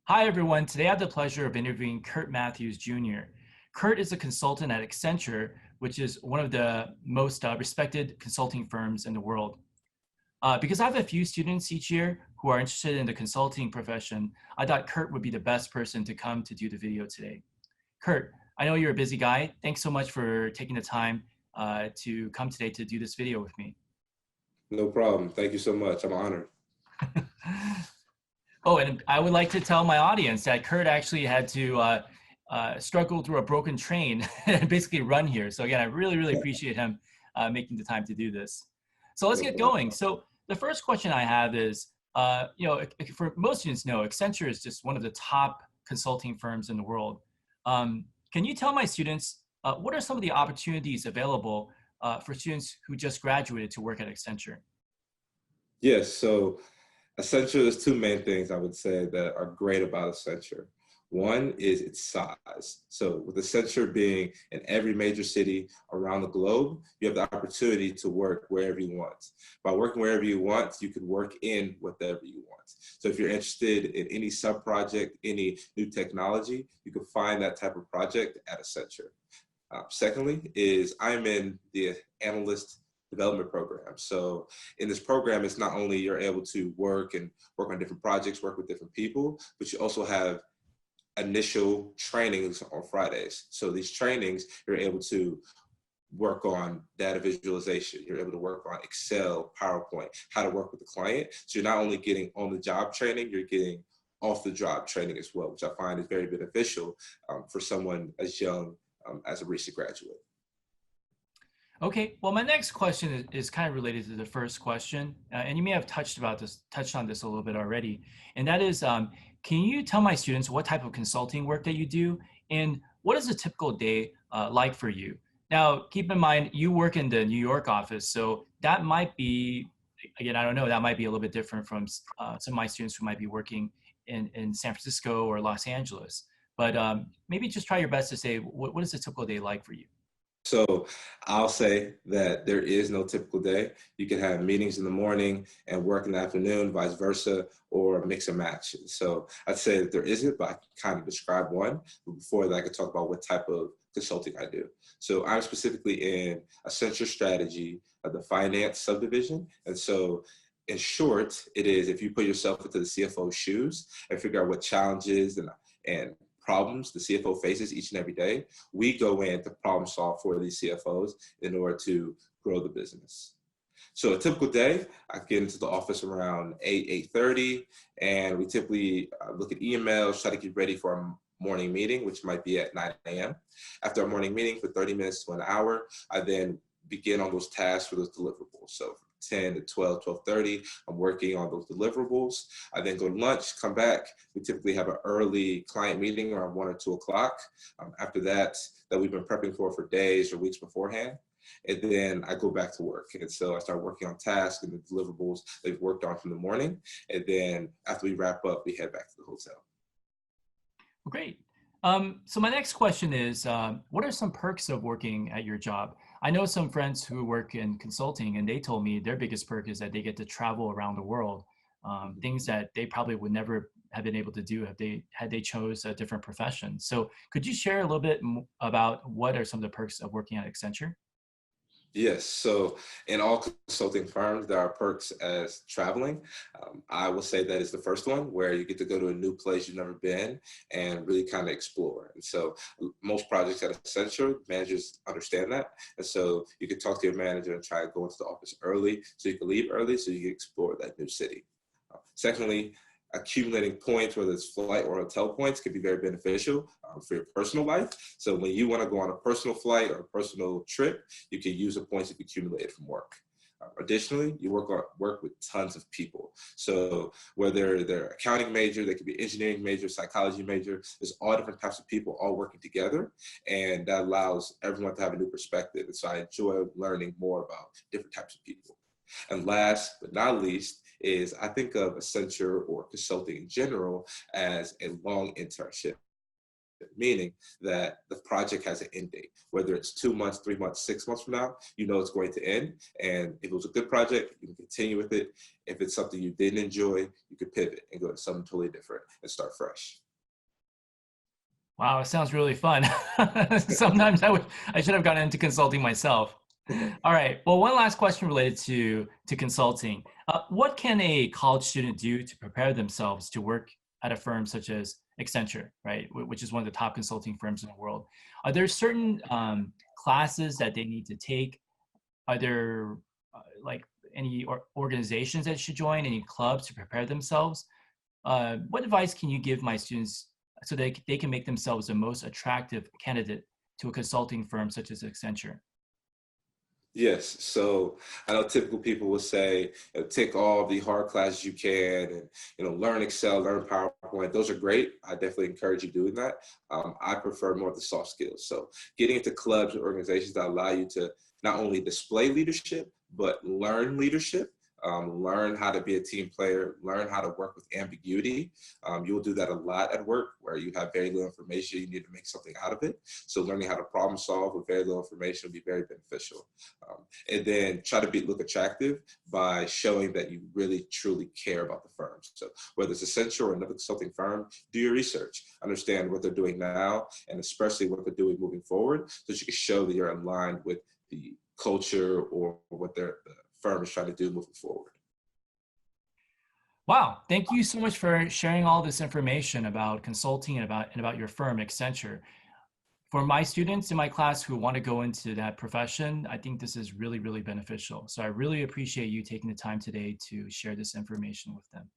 Hi, everyone. Today I have the pleasure of interviewing Kirt Matthews Jr. Kirt is a consultant at Accenture, which is one of the most respected consulting firms in the world. Because I have a few students each year who are interested in the consulting profession, I thought Kirt would be the best person to come to do the video today. Kirt, I know you're a busy guy. Thanks so much for taking the time to come today to do this video with me. No problem. Thank you so much. I'm honored. Oh, and I would like to tell my audience that Kirt actually had to struggle through a broken train and basically run here. So again, I really appreciate him making the time to do this. So let's No get problem. going. So the first question I have is, for most students know, Accenture is just one of the top consulting firms in the world. Can you tell my students what are some of the opportunities available for students who just graduated to work at Accenture? Yes, so Accenture, there's two main things I would say that are great about Accenture. One is its size. So with Accenture being in every major city around the globe, you have the opportunity to work wherever you want. By working wherever you want, you can work in whatever you want. So if you're interested in any sub-project, any new technology, you can find that type of project at Accenture. Secondly is I'm in the analyst development program. So in this program, it's not only you're able to work on different projects, work with different people, but you also have initial trainings on Fridays. So these trainings, you're able to work on data visualization. You're able to work on Excel, PowerPoint, how to work with the client. So you're not only getting on the job training, you're getting off the job training as well, which I find is very beneficial for someone as young as a recent graduate. Okay, well, my next question is kind of related to the first question, and you may have touched on this a little bit already, and that is, can you tell my students what type of consulting work that you do, and what is a typical day like for you? Now, keep in mind, you work in the New York office, so that might be, again, I don't know, that might be a little bit different from some of my students who might be working in San Francisco or Los Angeles. But maybe just try your best to say, what is a typical day like for you? So I'll say that there is no typical day. You can have meetings in the morning and work in the afternoon, vice versa, or mix and match. So I'd say that there isn't, but I can kind of describe one. But before that, I could talk about what type of consulting I do. So I'm specifically in Accenture strategy of the finance subdivision. And so in short, it is if you put yourself into the CFO's shoes and figure out what challenges and problems the CFO faces each and every day, we go in to problem solve for these CFOs in order to grow the business. So a typical day, I get into the office around 8:30, and we typically look at emails, try to get ready for our morning meeting, which might be at 9 a.m. After our morning meeting for 30 minutes to an hour, I then begin on those tasks for those deliverables. So 10 to 12, 12:30, I'm working on those deliverables. I then go to lunch, come back. We typically have an early client meeting around 1 or 2 o'clock. After that we've been prepping for days or weeks beforehand. And then I go back to work. And so I start working on tasks and the deliverables that we've worked on from the morning. And then after we wrap up, we head back to the hotel. Well, great. So my next question is, what are some perks of working at your job? I know some friends who work in consulting, and they told me their biggest perk is that they get to travel around the world, things that they probably would never have been able to do had they chose a different profession. So could you share a little bit about what are some of the perks of working at Accenture? Yes, so in all consulting firms, there are perks as traveling. I will say that is the first one where you get to go to a new place you've never been and really kind of explore. And so most projects at Accenture, managers understand that. And so you can talk to your manager and try to go into the office early so you can leave early so you can explore that new city. Secondly, accumulating points, whether it's flight or hotel points, can be very beneficial for your personal life. So when you want to go on a personal flight or a personal trip, you can use the points you've accumulated from work. Additionally, you work with tons of people. So whether they're accounting major, they could be engineering major, psychology major, there's all different types of people all working together. And that allows everyone to have a new perspective. And so I enjoy learning more about different types of people. And last but not least is I think of Accenture or consulting in general as a long internship. meaning that the project has an end date. Whether it's 2 months, 3 months, 6 months from now, you know it's going to end. And if it was a good project, you can continue with it. If it's something you didn't enjoy, you could pivot and go to something totally different and start fresh. Wow, it sounds really fun. Sometimes I should have gotten into consulting myself. All right. Well, one last question related to consulting. What can a college student do to prepare themselves to work at a firm such as Accenture, right, which is one of the top consulting firms in the world? Are there certain classes that they need to take? Are there like any organizations that should join, any clubs to prepare themselves? What advice can you give my students so they can make themselves the most attractive candidate to a consulting firm such as Accenture? Yes, so I know typical people will say, take all the hard classes you can, and learn Excel, learn PowerPoint. Those are great. I definitely encourage you doing that. I prefer more of the soft skills. So getting into clubs and organizations that allow you to not only display leadership but learn leadership. Learn how to be a team player, learn how to work with ambiguity. You'll do that a lot at work where you have very little information, you need to make something out of it. So learning how to problem solve with very little information will be very beneficial. And then try to look attractive by showing that you really, truly care about the firm. So whether it's Accenture or another consulting firm, do your research, understand what they're doing now, and especially what they're doing moving forward, so that you can show that you're aligned with the culture or what their firm is trying to do moving forward. Wow, thank you so much for sharing all this information about consulting and about your firm, Accenture. For my students in my class who want to go into that profession, I think this is really, really beneficial. So I really appreciate you taking the time today to share this information with them.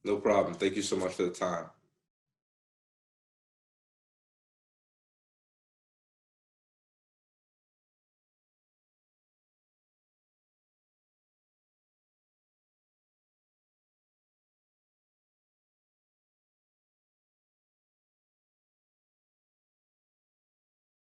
No problem. Thank you so much for the time.